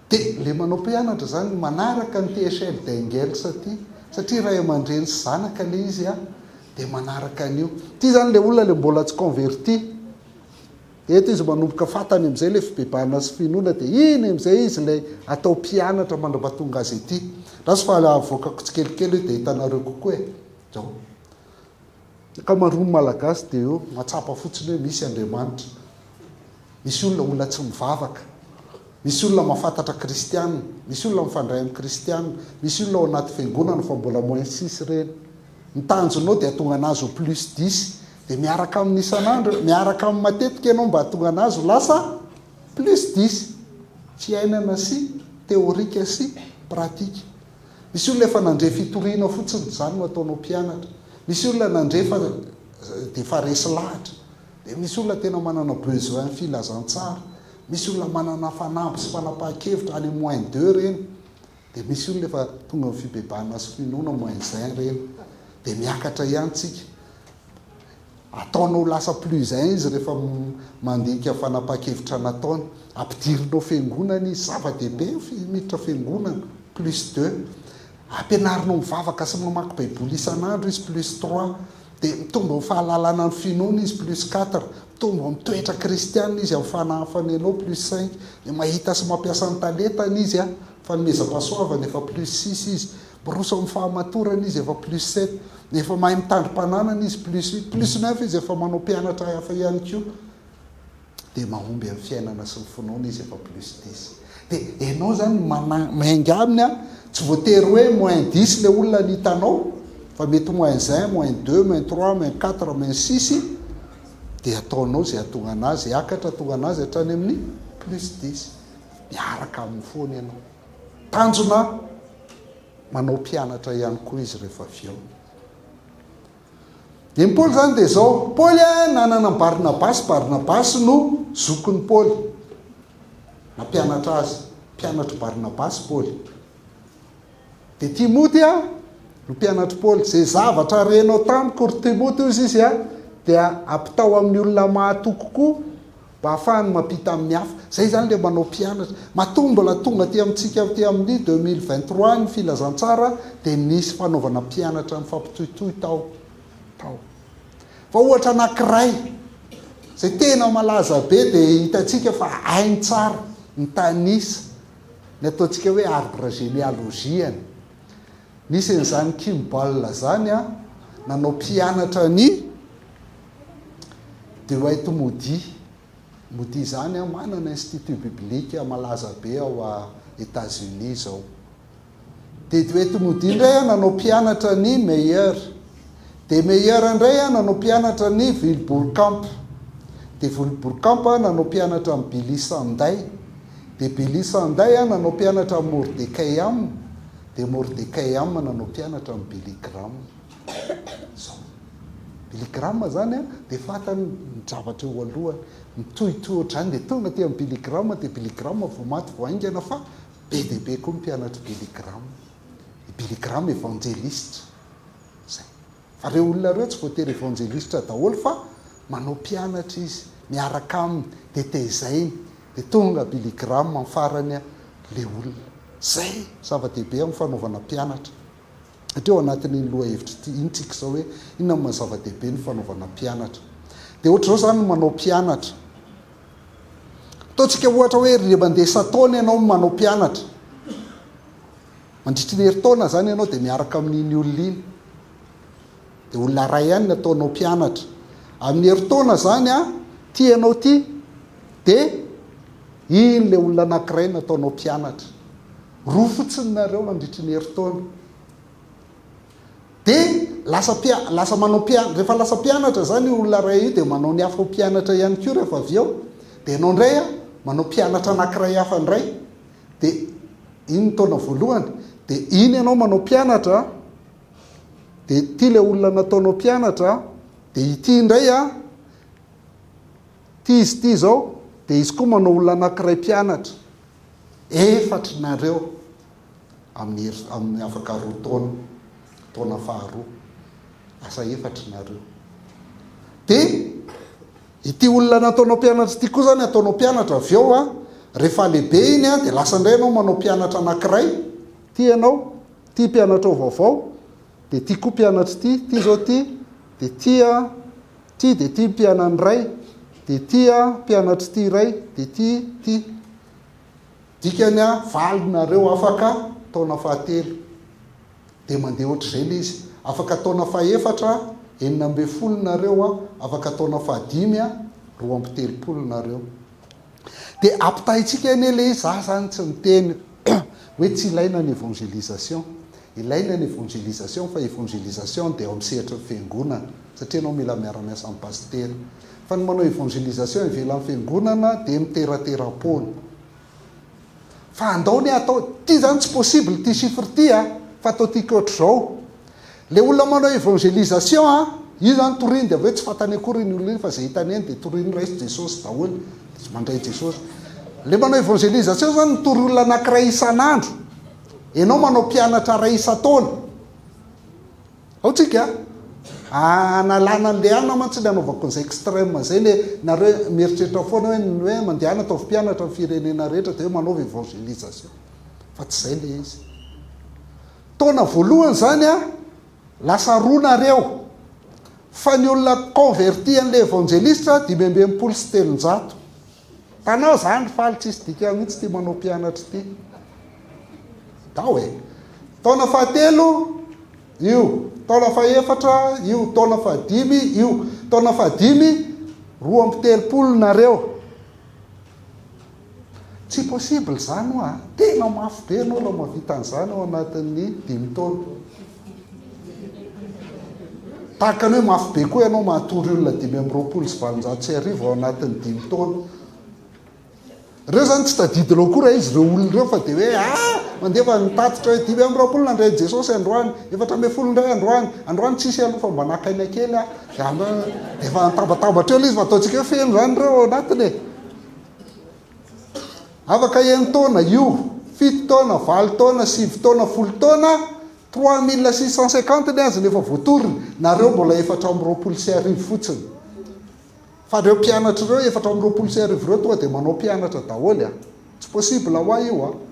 dia le manao mpianatra zany manaraka ny TSL d'Engels satria ray aman-dreny sy zanaka le izy dia manaraka an'io ty zany le olona le mbola tsy converti eto izy manomboka fatany amin'izay le fibebahana sy finoana dia iny amin'izay izy le atao mpianatra mandra-pahatonga azy ity rasy fa avoakako tsy kelikely dia hitanareo kokoa zao ka maromy malagasy dia io matsapa fotsiny hoe misy Andriamanitra misy olona tsy mivavaka misy olona mahafantatra kristianina misy olona mifandray amin'ny kristianina misy olona ao anaty fiangonana fa mbola moins 6 reny mitanjonao dia atonga anazy ho plus 10 dia miaraka amin'ny isan'andro miaraka amin'ny matetika ianao mba atonga anazy ho lasa plus 10 fiainana sy teorika sy pratika misy olona efa nandre fitoriana fotsiny zany no ataonao mpianatra misy olona nandrefa dia fa resy lahatra dia misy olona tena manana besoin filazantsara misy olona manana fanampy sy fanapahan-kevitra any moins 2 reny dia misy olona efa tonga amin'ny fibebahana sy finoana moins 1 reny dia miakatra ihany tsika ataonao lasa plus 1 izy rehefa mandinika fanapahan-kevitra nataony ampidirinao fiangonana izy zava-dehibe miditra fiangonana plus 2 ampianarinao mivavaka sy mamaky baiboly isan'andro izy plus 3 dia mitombo amin'ny fahalalana ny finoana izy plus 4 mitombo amin'ny toetra kristianina izy amin'ny fanahafany anao plus 5 dia mahita sy mampiasa ny talentany izy fanomezam-pahasoavana efa plus 6 izy miroso amin'ny fahamatorana izy efa plus 7 efa mahay mitandrom-pananana izy plus 9 izy efa manao mpianatra hafa ihany koa dia mahomby amin'ny fiainana sy ny finoana izy efa plus 10 dia ianao zany mainga aminy tsy voatery hoe moins 10 le olona ny hitanao fa mety moins 1 moins 2 moins 3 moins 4 moins 6 dia ataonao zay atonga anazy akatra atonga anazy hatrany amin'ny plus 10 miaraka amin'ny foana ianao tanjona manao mpianatra ihany koa izy rehefa avy eo ny Paoly zany dia zao Paoly nanana Barnabasy no zokony Paoly nampianatra azy mpianatra Barnabasy Paoly dia Timoty no mpianatra Paoly zay zavatra renao tamiko ry Timoty izy dia ampitao amin'ny olona mahatokokoa mba hahafahany mampita amin'ny hafa zay zany le manao mpianatra matombola tonga ty amintsika ty amin'ny 2023 ny filazantsara dia nisy fanaovana mpianatra ny fampitohitohy tao fa ohatra anankiray zay tena malaza be dia hitantsika fa hainy tsara ny tanisa ny ataontsika hoe arbre généalogie nisy n'izany Kimball zany nanao mpianatra ny Dwight Moody zany manana institut biblique malaza be ao États-Unis zao dia Dwight Moody indray nanao mpianatra ny Meyer dia Meyer indray nanao mpianatra ny Wilbur-Camp dia Wilbur-Camp nanao mpianatra amin'ny Billy Sunday dia Billy Sunday nanao mpianatra amin'ny Mordecai dia Mordecai nanao mpianatra amin'ny Billy Graham zao Billy Graham zany dia fatany ny zavatra eo alohany mitohitohy ohatrany dia tonga ty amin'ny Billy Graham dia Billy Graham vao maty voaingana fa be dia be koa mpianatra Billy Graham évangéliste zay fa reo olona reo tsy voatery évangéliste daholo fa manao mpianatra izy miaraka aminy dia tezainy dia tonga Billy Graham amin'ny farany le olona zay zava-dehibe amin'ny fanaovana mpianatra satria ao anatin'ny loha hevitra intsika zao hoe inona ma zava-dehibe ny fanaovana mpianatra dia ohatr'izao zany manao mpianatra ataontsika ohatra hoe ry mandeha sataona ianao manao mpianatra mandritry ny herintaona zany ianao dia miaraka amin'iny olona iny dia olona ray ihany ny ataonao mpianatra amin'ny herintaona zany ty ianao ty dia iny le olona anankiray ny ataonao mpianatra roa fotsiny nareo mandritry ny herintaona dia lasa manao rehefa lasa mpianatra zany olona ray io dia manao ny hafa mpianatra ihany koa rehefa avy eo dia ianao indray manao mpianatra anankiray hafa indray dia iny ny taona voalohany dia iny ianao manao mpianatra dia ty le olona nataonao mpianatra dia ity indray ty izy ty zao dia izy koa manao olona anankiray mpianatra efatra nareo amin'ny afaka roa taona faharoa asa efatra nareo dia ity olona nataonao mpianatra ity koa zany ataonao mpianatra avy eo rehefa lehibe iny a dia lasa indray ianao manao mpianatra anankiray tia ianao tia mpianatra vaovao dia tia koa mpianatra tia zao dia tia dia tia mpianany ray dia tia mpianatra tia ray dia tia dikany a valonareo afaka taona fahatelo dia mandeha ohatr'izay ilay izy afaka taona fahaefatra 12 nareo a afaka taona fahadimy a 12 nareo dia ampitahintsika eny ilay za zany tsy miteny hoe tsy ilaina ny évangélisation ilaina ny évangélisation fa évangélisation dia ao amin'ny sehatra ny fiangonana satria anao mila miara-miasa amin'ny pastera fa ny manao évangélisation ivelan'ny fiangonana dia miterateram-pony fa andaony atao ty zany tsy possible ty chiffre ty a fa atao tika ohatr'izao le olona manao évangélisation a io zany toriny dia avy hoe tsy fantany akory ny olona iny fa zay hitany eny dia toriny raisy Jesosy daholo tsy mandray Jesosy le manao évangélisation zany mitory olona anankiray isan'andro ianao manao mpianatra ray isan-taona ao tsika analana an'le ana mantsy le anaovako an'izay extrême zay le nareo mieritreritra foana hoe mandehana ataovy mpianatra amin'ny firenena rehetra dia hoe manaova évangélisation fa tsy zay le izy taona voalohany zany a lasa roa nareo fa ny olona converti an'le évangéliste 520 tanao zany faly tsisy dika mihitsy ty manao mpianatra ty da hoe taona fahatelo io taona fahaefatra io taona fahadimy io taona fahadimy 20 nareo tsy possible zany ho a tena mafy be anao la mavita an'izany ao anatin'ny 5 taona tahaka ny hoe mafy be koa ianao mahatory olona 520 ao anatin'ny 5 taona reo zany tsy tadidinao koa raha izy reo olona reo fa dia hoe mandefa nitatitra hoe 520 nandray Jesosy androany 410 ndray androany tsisy aloha fa mba nakaina kely a efa nitabatabatra eo izy fa ataontsika hoe feno zany reo ao anatiny e afaka eny taona io 7 taona 8 taona 9 taona 10 taona 3650 ny azy nefa voatoriny nareo mbola 420 fotsiny fa reo mpianatra reo 420 reo tonga dia manao mpianatra daholy a tsy possible hoa io a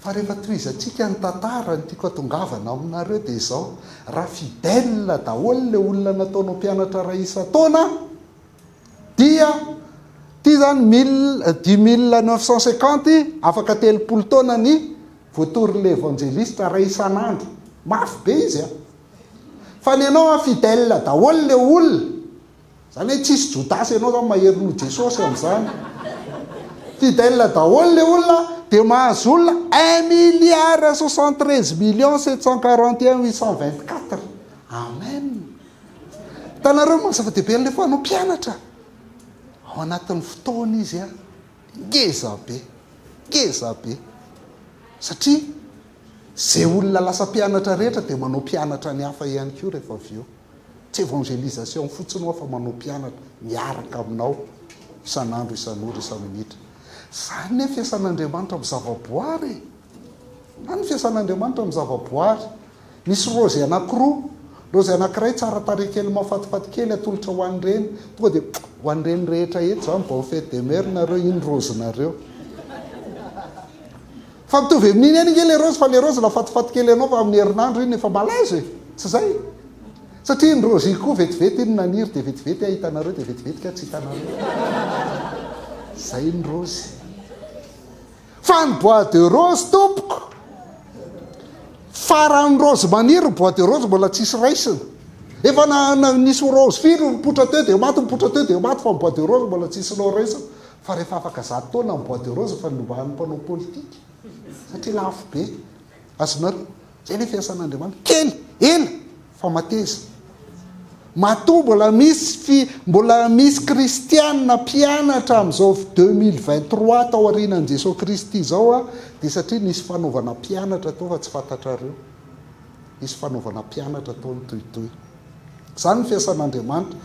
fa rehefa toizatsika ny tantara ny tiako atongavana aminareo dia izao raha fidèle daholy le olona nataonao mpianatra ray isan-taona dia ty zany 10950 afaka 30 taona ny voatory le évangéliste ray isan'andro mafy be izy a fa ny ianao a fidèle daholy le olona zany hoe tsisy jodasy ianao zany maherin'o Jesosy amin'izany fidèle daholy le olona dia mahazo olona 1,73,741,824 amen tanareo mahasafa-dehibe an'le fanao mpianatra ao anatin'ny fotoana izy a ngeza be satria zay olona lasa mpianatra rehetra dia manao mpianatra ny hafa ihany koa rehefa avy eo tsy évangélisation fotsiny hoa fa manao mpianatra miaraka aminao isan'andro isan'ora isan'minitra zany ne fiasan'Andriamanitra amin'ny zavaboary zany fiasan'Andriamanitra amin'ny zavaboary misy rozy anankiroa rozy anankiray tsara tarehy kely mahafatifaty kely atolotra ho an'ireny tonga dia ho an'ireny rehetra eto zany mba ho fety de mer nareo iny rozinareo fa mitovy amin'iny any nge le rozy fa le rozy la fatifaty kely anao fa amin'ny herinandro iny efa malazo e tsy zay satria iny rozy koa vetivety iny naniry dia vetivety ahitanareo dia vetivety ka tsy hitanareo zay ny rozy fa ny bois de rose tompoko farany rozy maniry bois de rose mbola tsisy raisina efa nisy rose firy mipotra teo dia maty mipotra teo dia maty fa ny bois de rose mbola tsisy nao raisina fa rehefa afaka 100 taona ny bois de rose fa nombahan'ny mpanao politika satria lafo be azonareo zay le fiasan'Andriamanitra kely ela fa mateza matoa mbola misy kristianina mpianatra amin'izao 2023 tao aorinan' Jesosy Kristy zao a dia satria nisy fanaovana mpianatra tao fa tsy fantatrareo nisy fanaovana mpianatra tao ny tohitohy zany ny fiasan'Andriamanitra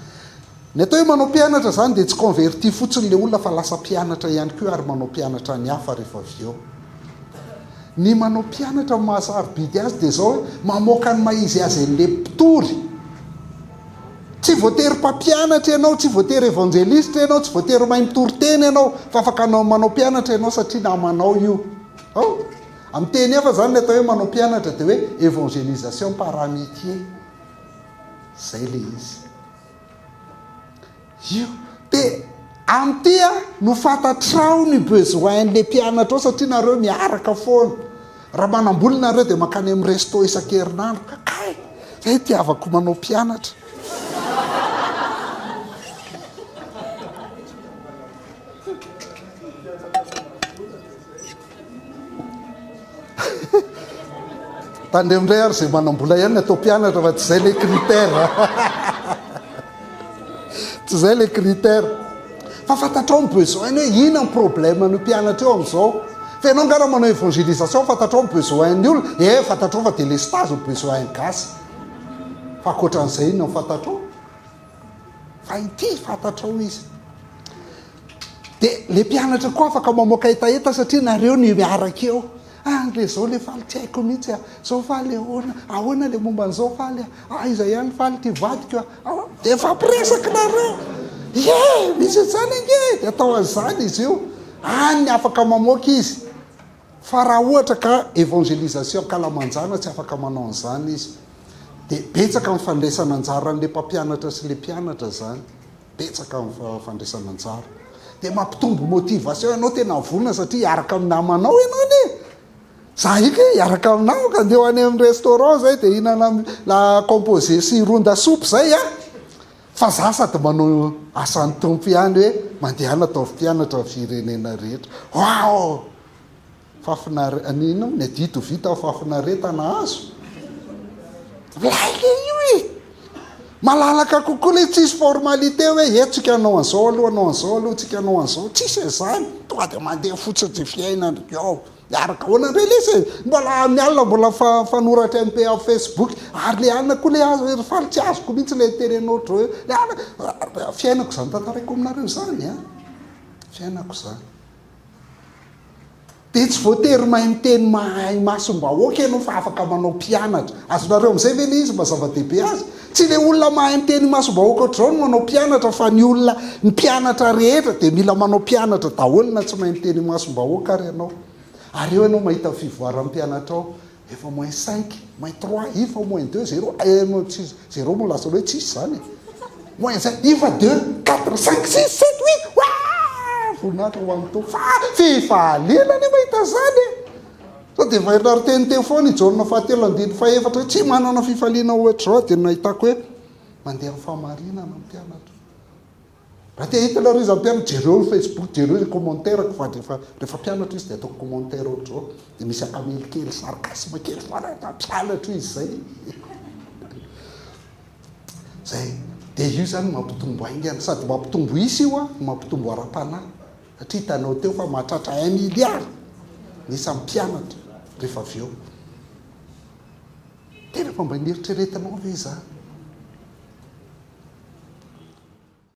ny atao hoe manao mpianatra zany dia tsy converti fotsiny le olona fa lasa mpianatra ihany koa ary manao mpianatra ny hafa rehefa avy eo ny manao mpianatra mahasarobidy azy dia zao hoe mamoaka ny maizy azy an'le mpitory tsy voatery mpampianatra ianao, tsy voatery evangelista ianao, tsy voatery mahay mitoriteny ianao, fa afaka manao mpianatra ianao satria namanao io. Amin'ny teny efa zany le atao hoe manao mpianatra dia hoe évangélisation par amitié. Zay le izy. Io dia amty no fantatrao ny besoin-le mpianatra ao satria nareo miaraka foana. Raha manamboly nareo dia makany amin'ny resto isan-kerinandro. Kakay, zay tiavako manao mpianatra. Tandremindray ary zay manambola ihany atao mpianatra fa tsy zay le critère. Tsy zay le critère. Fa fantatrao ny besoin hoe ina ny problème ny mpianatra eo amin'izao. Fa ianao ngara manao évangélisation fantatrao ny besoin ny olona, fantatrao fa délestage ny besoin gasy. Fa ankoatran'izay ina ny fantatrao. Fa ity fantatrao izy. Dia le mpianatra koa afaka mamoaka etaeta satria nareo ny miaraka eo. Le zao le faly tsy haiko mihitsy zao faly ahoana le momba n'izao faly iza ihany faly ty vadiko dia fampiresaka nareo misy zany ange dia atao an'izany izy io any afaka mamoaka izy. Fa raha ohatra ka évangélisation kalamanjana tsy afaka manao an'izany izy dia betsaka mifandraisana anjara an'le mpampianatra sy le mpianatra zany, betsaka mifandraisana anjara dia mampitombo motivation ianao tena vonona satria hiaraka amin'ny namanao ianao ne. Za ika hiaraka aminao ka andeha ho any amin'ny restaurant zay dia hihinana la composé sy ronda soupe zay fa za sady manao asan'ny tompo ihany hoe mandeha natao mpianatra firenena rehetra. Fafinanino ny adito vita fafinaretana azo laika io malalaka kokoa le tsisy formalité hoe tsika hanao an'izao aloha hanao an'izao aloha tsika hanao an'izao tsisy izany tonga dia mandeha fotsiny fiainana miaraka hoana ndray lesy mbola mialina mbola fanoratra MP a Facebook ary le alina koa le faly tsy azoko mihitsy le terenao ohatry hoe fiainako zany tantaraiko aminareo zany fiainako zany. Dia tsy voatery mahay miteny mahay masom-bahoaka ianao fa afaka manao mpianatra. Azonareo amin'izay ve le izy mba zava-dehibe azy tsy le olona mahay miteny masom-bahoaka ohatr'izao no manao mpianatra fa ny olona ny mpianatra rehetra dia mila manao mpianatra daholo na tsy mahay miteny masom-bahoaka ary ianao. Ary eo ianao mahita fivoaran'ny mpianatra ao efa -5 -3 ifa -2 0 0 mo lasa hoe tsisy zany -5 ifa 2 4 5 6 7 8 voninahitra ho amin'ny to fifaliana ny mahita zany sao dia vairary teniteny foana ijaorona fahatelo andiny faefatra tsy manana fifaliana ohatr'izao dia nahitako hoe mandeha amin'ny famarinana ny mpianatra. Raha te hitanareo izy ampianatra jereo Facebook jereo le commentaire fa rehefa mpianatra izy dia ataoko commentaire ohatr'izao dia misy akamely kely sarkasme kely farata mpianatra izy zay dia io zany mampitombo aingana sady mampitombo isy io mampitombo ara-panahy satria hitanao teo fa mahatratra 1 milliard nisy mpianatra rehefa avy eo tena fa mba nieritreretanao ve zany